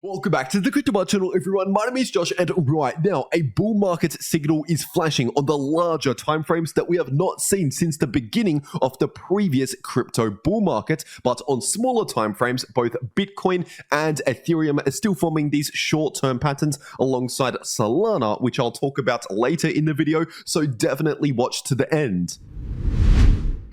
Welcome back to the cryptowrld channel, everyone. My name is Josh, and right now, a bull market signal is flashing on the larger timeframes that we have not seen since the beginning of the previous crypto bull market. But on smaller timeframes, both Bitcoin and Ethereum are still forming these short-term patterns alongside Solana, which I'll talk about later in the video, so definitely watch to the end.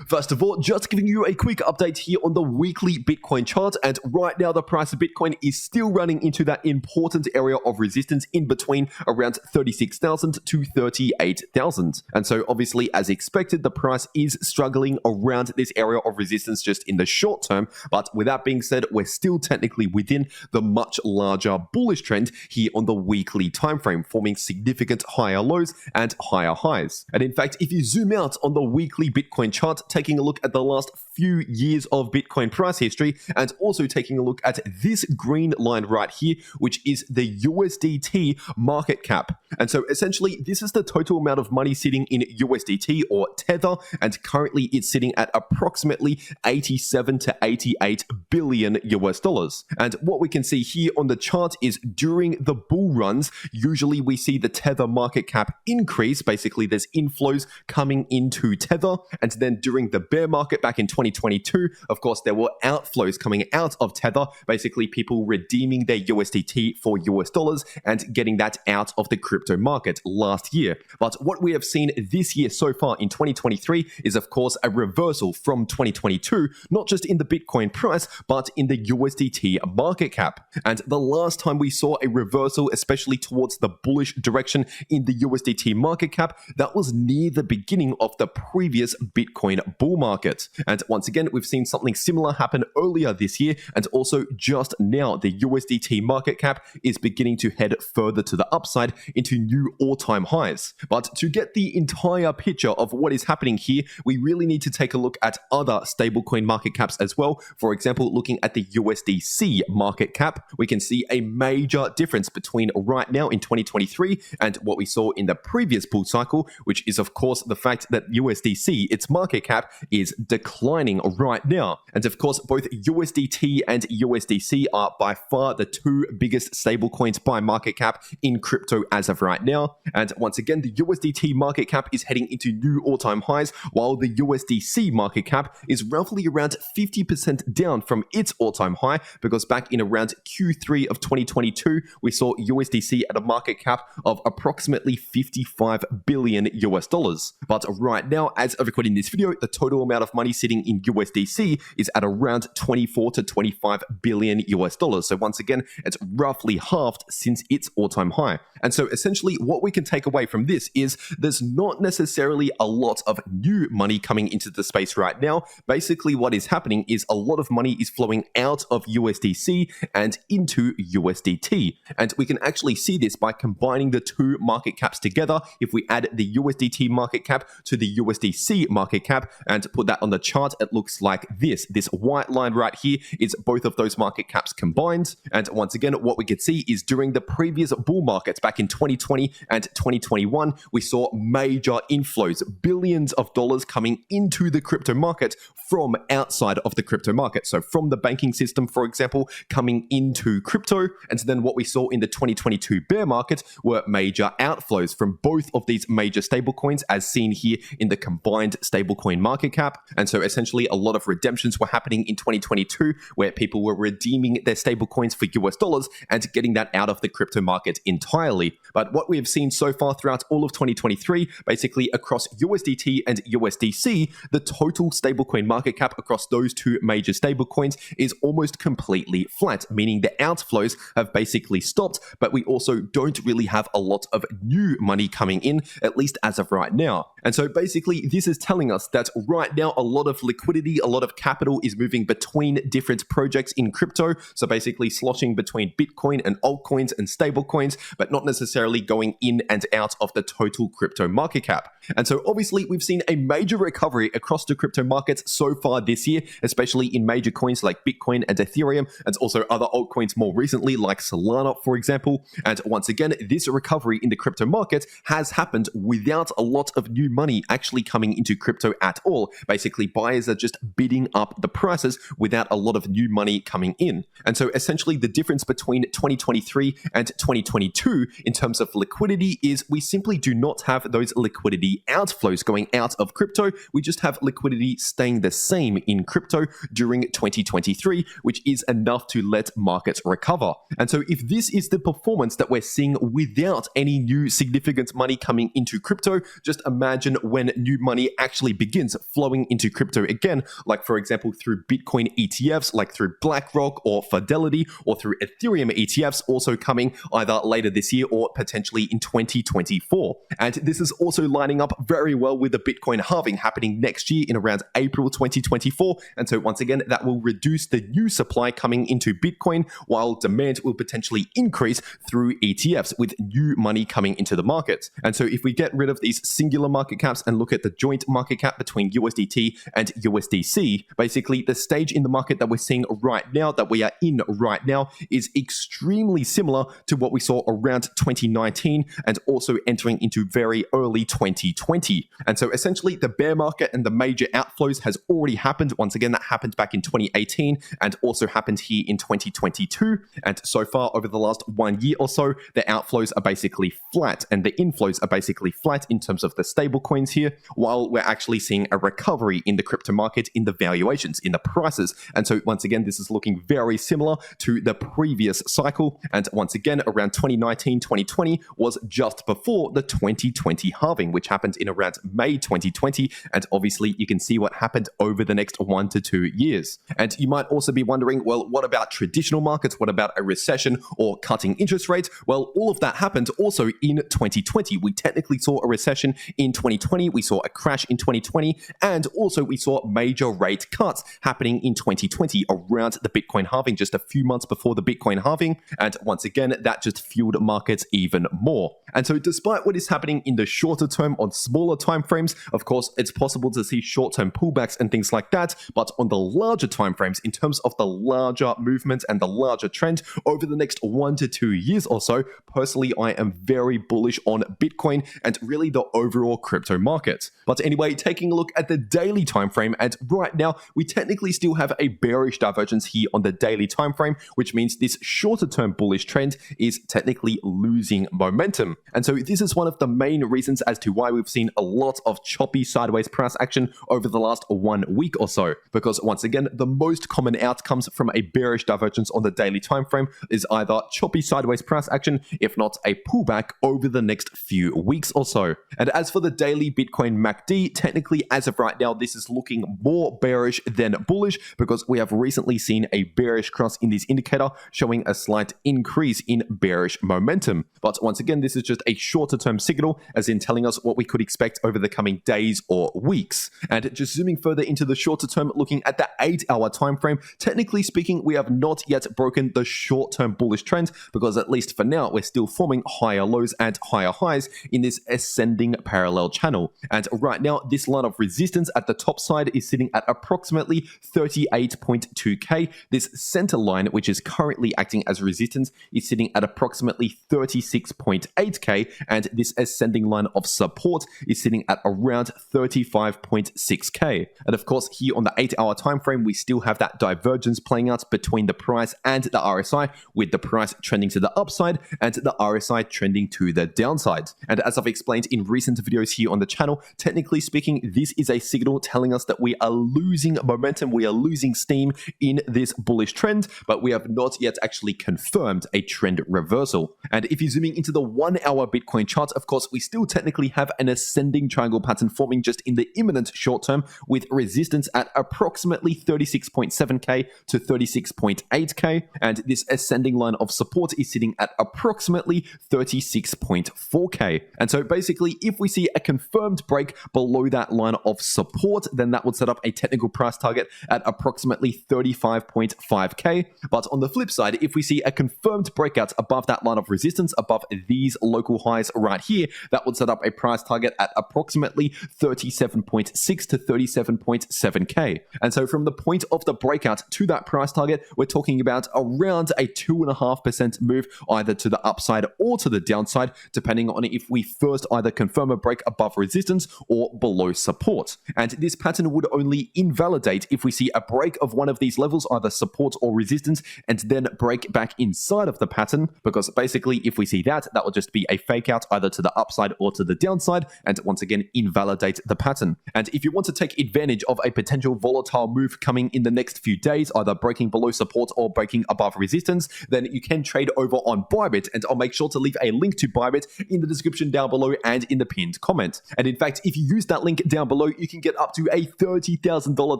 First of all, just giving you a quick update here on the weekly Bitcoin chart, and right now the price of Bitcoin is still running into that important area of resistance in between around 36,000 to 38,000. And so obviously, as expected, the price is struggling around this area of resistance just in the short term, but with that being said, we're still technically within the much larger bullish trend here on the weekly time frame, forming significant higher lows and higher highs. And in fact, if you zoom out on the weekly Bitcoin chart, taking a look at the last few years of Bitcoin price history, and also taking a look at this green line right here, which is the USDT market cap. And so essentially, this is the total amount of money sitting in USDT or Tether, and currently it's sitting at approximately 87 to 88 billion US dollars. And what we can see here on the chart is during the bull runs, usually we see the Tether market cap increase. Basically, there's inflows coming into Tether, and then during the bear market back in 2022, of course, there were outflows coming out of Tether, basically people redeeming their USDT for US dollars and getting that out of the crypto market last year. But what we have seen this year so far in 2023 is, of course, a reversal from 2022, not just in the Bitcoin price, but in the USDT market cap. And the last time we saw a reversal, especially towards the bullish direction in the USDT market cap, that was near the beginning of the previous Bitcoin bull market. And once again, we've seen something similar happen earlier this year, and also just now the USDT market cap is beginning to head further to the upside into new all-time highs. But to get the entire picture of what is happening here, we really need to take a look at other stablecoin market caps as well. For example, looking at the USDC market cap, we can see a major difference between right now in 2023 and what we saw in the previous bull cycle, which is of course the fact that USDC, its market cap, is declining right now. And of course, both USDT and USDC are by far the two biggest stablecoins by market cap in crypto as of right now. And once again, the USDT market cap is heading into new all-time highs, while the USDC market cap is roughly around 50% down from its all-time high, because back in around Q3 of 2022, we saw USDC at a market cap of approximately 55 billion US dollars. But right now, as of recording this video, the total amount of money sitting in USDC is at around 24 to 25 billion US dollars. So once again, it's roughly halved since its all-time high. And so essentially what we can take away from this is there's not necessarily a lot of new money coming into the space right now. Basically what is happening is a lot of money is flowing out of USDC and into USDT. And we can actually see this by combining the two market caps together. If we add the USDT market cap to the USDC market cap and put that on the chart, it looks like this. This white line right here is both of those market caps combined. And once again, what we could see is during the previous bull markets back in 2020 and 2021, we saw major inflows, billions of dollars coming into the crypto market from outside of the crypto market. So from the banking system, for example, coming into crypto. And then what we saw in the 2022 bear market were major outflows from both of these major stablecoins, as seen here in the combined stablecoin market cap. And so essentially a lot of redemptions were happening in 2022 where people were redeeming their stablecoins for US dollars and getting that out of the crypto market entirely. But what we have seen so far throughout all of 2023, basically across USDT and USDC, the total stablecoin market cap across those two major stablecoins is almost completely flat, meaning the outflows have basically stopped, but we also don't really have a lot of new money coming in, at least as of right now. And so basically this is telling us that right now a lot of liquidity, a lot of capital is moving between different projects in crypto. So basically sloshing between Bitcoin and altcoins and stablecoins, but not necessarily going in and out of the total crypto market cap. And so obviously we've seen a major recovery across the crypto markets so far this year, especially in major coins like Bitcoin and Ethereum, and also other altcoins more recently like Solana, for example. And once again, this recovery in the crypto market has happened without a lot of new money actually coming into crypto at all. Basically, buyers are just bidding up the prices without a lot of new money coming in. And so essentially the difference between 2023 and 2022 in terms of liquidity is we simply do not have those liquidity outflows going out of crypto. We just have liquidity staying the same in crypto during 2023, which is enough to let markets recover. And so if this is the performance that we're seeing without any new significant money coming into crypto, just imagine when new money actually begins flowing into crypto again, like for example through Bitcoin ETFs, like through BlackRock or Fidelity, or through Ethereum ETFs also coming either later this year or potentially in 2024. And this is also lining up very well with the Bitcoin halving happening next year in around April 2024. And so once again, that will reduce the new supply coming into Bitcoin, while demand will potentially increase through ETFs with new money coming into the market. And so if we get rid of these singular market caps and look at the joint market cap between USDT and USDC, basically the stage in the market that we're seeing right now, that we are in right now, is extremely similar to what we saw around 2019 and also entering into very early 2020. And so essentially the bear market and the major outflows has already happened. Once again, that happened back in 2018 and also happened here in 2022. And so far over the last 1 year or so, the outflows are basically flat and the inflows are basically flat in terms of the stable coins here, while we're actually seeing a recovery in the crypto market, in the valuations, in the prices. And so once again, this is looking very similar to the previous cycle. And once again, around 2019, 2020 was just before the 2020 halving, which happened in around May 2020. And obviously you can see what happened over the next 1 to 2 years. And you might also be wondering, well, what about traditional markets? What about a recession or cutting interest rates? Well, all of that happened also in 2020. We technically saw a recession in 2020. We saw a crash in 2020. And also we saw major rate cuts happening in 2020 around the Bitcoin halving, just a few months before the Bitcoin halving. And once again, that just fueled markets even more. And so despite what is happening in the shorter term on smaller timeframes, of course, it's possible to see short-term pullbacks and things like that. But on the larger timeframes, in terms of the larger movement and the larger trend over the next 1 to 2 years or so, personally, I am very bullish on Bitcoin and really the overall crypto market. But anyway, taking a look at the daily time frame, and right now we technically still have a bearish divergence here on the daily time frame, which means this shorter term bullish trend is technically losing momentum. And so this is one of the main reasons as to why we've seen a lot of choppy sideways price action over the last 1 week or so, because once again, the most common outcomes from a bearish divergence on the daily time frame is either choppy sideways price action, if not a pullback over the next few weeks or so. And as for the daily Bitcoin MACD, technically as of right now, this is looking more bearish than bullish, because we have recently seen a bearish cross in this indicator showing a slight increase in bearish momentum. But once again, this is just a shorter term signal, as in telling us what we could expect over the coming days or weeks. And just zooming further into the shorter term, looking at the 8-hour time frame, technically speaking, we have not yet broken the short-term bullish trend, because at least for now, we're still forming higher lows and higher highs in this ascending parallel channel. And right now, this line of resistance at the top side is sitting at approximately 38.2k. This center line, which is currently acting as resistance, is sitting at approximately 36.8k, and this ascending line of support is sitting at around 35.6k. And of course, here on the 8-hour time frame, we still have that divergence playing out between the price and the RSI, with the price trending to the upside and the RSI trending to the downside. And as I've explained in recent videos here on the channel, technically speaking, this is a signal telling us that we are losing momentum, we are losing steam in this bullish trend, but we have not yet actually confirmed a trend reversal. And if you're zooming into the 1-hour Bitcoin chart, of course, we still technically have an ascending triangle pattern forming just in the imminent short term, with resistance at approximately 36.7k to 36.8k, and this ascending line of support is sitting at approximately 36.4k. And so basically, if we see a confirmed break below that line of support, then that would set up a technical price target at approximately 35.5k. But on the flip side, if we see a confirmed breakout above that line of resistance, above these local highs right here, that would set up a price target at approximately 37.6 to 37.7k. And so from the point of the breakout to that price target, we're talking about around a 2.5% move either to the upside or to the downside, depending on if we first either confirm a break above resistance or below support. support. And this pattern would only invalidate if we see a break of one of these levels, either support or resistance, and then break back inside of the pattern, because basically if we see that, that will just be a fake out either to the upside or to the downside, and once again invalidate the pattern. And if you want to take advantage of a potential volatile move coming in the next few days, either breaking below support or breaking above resistance, then you can trade over on Bybit, and I'll make sure to leave a link to Bybit in the description down below and in the pinned comment. And in fact, if you use that link down below, you can get up to a $30,000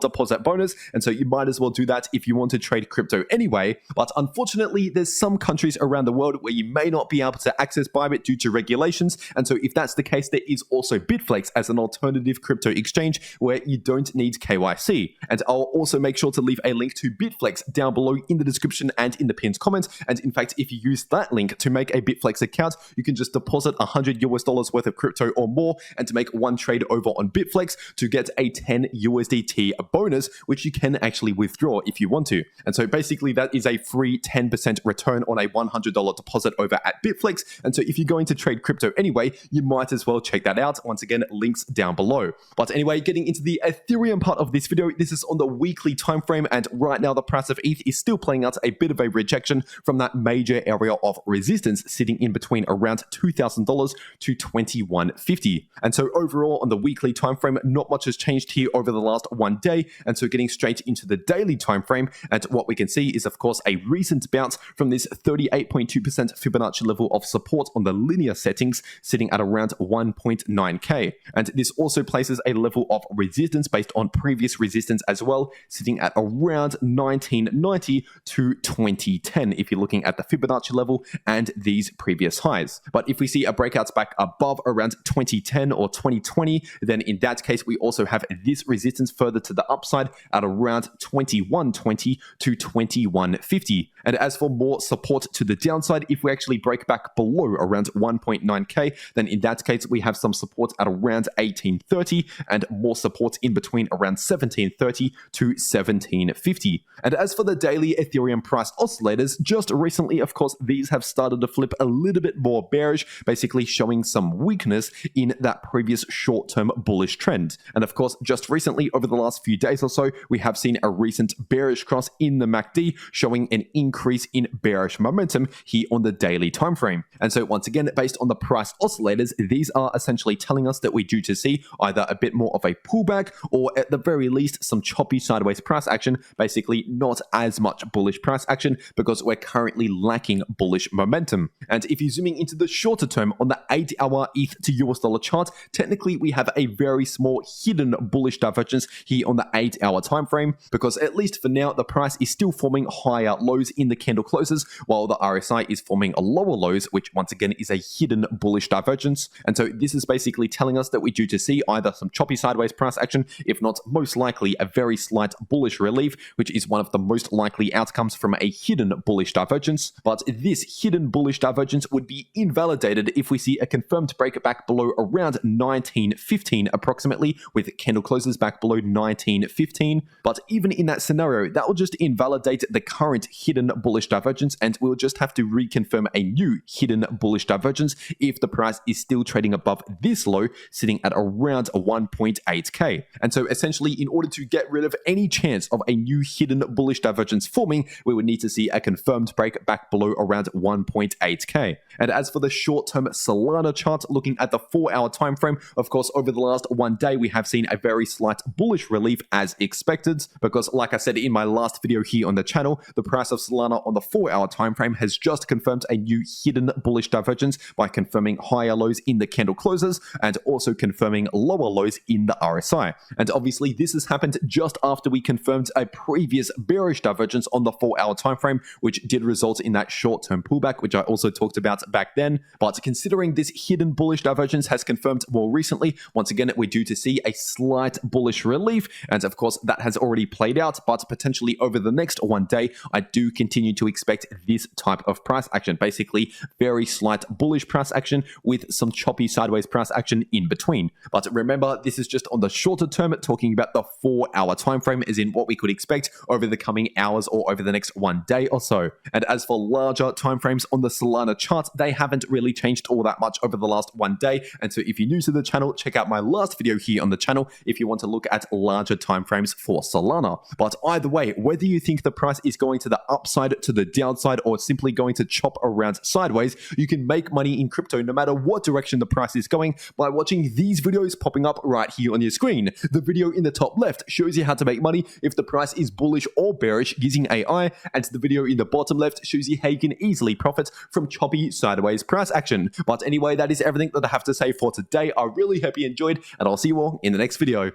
deposit bonus, and so you might as well do that if you want to trade crypto anyway. But unfortunately, there's some countries around the world where you may not be able to access Bybit due to regulations, and so if that's the case, there is also Bitflex as an alternative crypto exchange where you don't need KYC. And I'll also make sure to leave a link to Bitflex down below in the description and in the pinned comment. And in fact, if you use that link to make a Bitflex account, you can just deposit $100 worth of crypto or more and to make one trade over on Bitflex to get a 10 USDT bonus, which you can actually withdraw if you want to. And so basically that is a free 10% return on a $100 deposit over at Bitflex. And so if you're going to trade crypto anyway, you might as well check that out. Once again, links down below. But anyway, getting into the Ethereum part of this video, this is on the weekly time frame, and right now the price of ETH is still playing out a bit of a rejection from that major area of resistance sitting in between around $2,000 to $2,150. And so overall on the weekly time frame, not much has changed here over the last one day. And so getting straight into the daily time frame, and what we can see is of course a recent bounce from this 38.2% Fibonacci level of support on the linear settings sitting at around 1.9k. And this also places a level of resistance based on previous resistance as well, sitting at around 1990 to 2010 if you're looking at the Fibonacci level and these previous highs. But if we see a breakout back above around 2010 or 2020, then in that case we also have this resistance further to the upside at around 2120 to 2150. And as for more support to the downside, if we actually break back below around 1.9k, then in that case we have some support at around 1830 and more support in between around 1730 to 1750. And as for the daily Ethereum price oscillators, just recently of course these have started to flip a little bit more bearish, basically showing some weakness in that previous short-term bullish trend. And of course just recently over the last few days or so, we have seen a recent bearish cross in the MACD showing an increase in bearish momentum here on the daily time frame. And so once again, based on the price oscillators, these are essentially telling us that we're due to see either a bit more of a pullback or at the very least some choppy sideways price action, basically not as much bullish price action because we're currently lacking bullish momentum. And if you're zooming into the shorter term on the 8-hour ETH to US dollar chart, technically we have a very small hidden bullish divergence here on the 8-hour time frame, because at least for now the price is still forming higher lows in the candle closes while the RSI is forming lower lows, which once again is a hidden bullish divergence. And so this is basically telling us that we're due to see either some choppy sideways price action, if not most likely a very slight bullish relief, which is one of the most likely outcomes from a hidden bullish divergence. But this hidden bullish divergence would be invalidated if we see a confirmed break back below around 1915 approximately, with candle closes back below 1915. But even in that scenario, that will just invalidate the current hidden bullish divergence, and we'll just have to reconfirm a new hidden bullish divergence if the price is still trading above this low, sitting at around 1.8k. And so essentially, in order to get rid of any chance of a new hidden bullish divergence forming, we would need to see a confirmed break back below around 1.8k. And as for the short-term Solana chart, looking at the 4-hour time frame, of course, over the last one day, we have seen a very slight bullish relief as expected, because like I said in my last video here on the channel, the price of Solana on the 4-hour time frame has just confirmed a new hidden bullish divergence by confirming higher lows in the candle closes and also confirming lower lows in the RSI. And obviously this has happened just after we confirmed a previous bearish divergence on the 4-hour time frame, which did result in that short-term pullback, which I also talked about back then. But considering this hidden bullish divergence has confirmed more recently, once again we're due to see a slight bullish relief, and of course that has already played out, but potentially over the next one day I do continue to expect this type of price action, basically very slight bullish price action with some choppy sideways price action in between. But remember, this is just on the shorter term, talking about the 4-hour time frame, as in what we could expect over the coming hours or over the next one day or so. And as for larger time frames on the Solana chart, they haven't really changed all that much over the last one day. And so if you're new to the channel, check out my last video here on the channel if you want to look at larger timeframes for Solana. But either way, whether you think the price is going to the upside, to the downside, or simply going to chop around sideways, you can make money in crypto no matter what direction the price is going by watching these videos popping up right here on your screen. The video in the top left shows you how to make money if the price is bullish or bearish using AI, and the video in the bottom left shows you how you can easily profit from choppy sideways price action. But anyway, that is everything that I have to say for today. I really hope you enjoyed, and I'll see you all in the next video.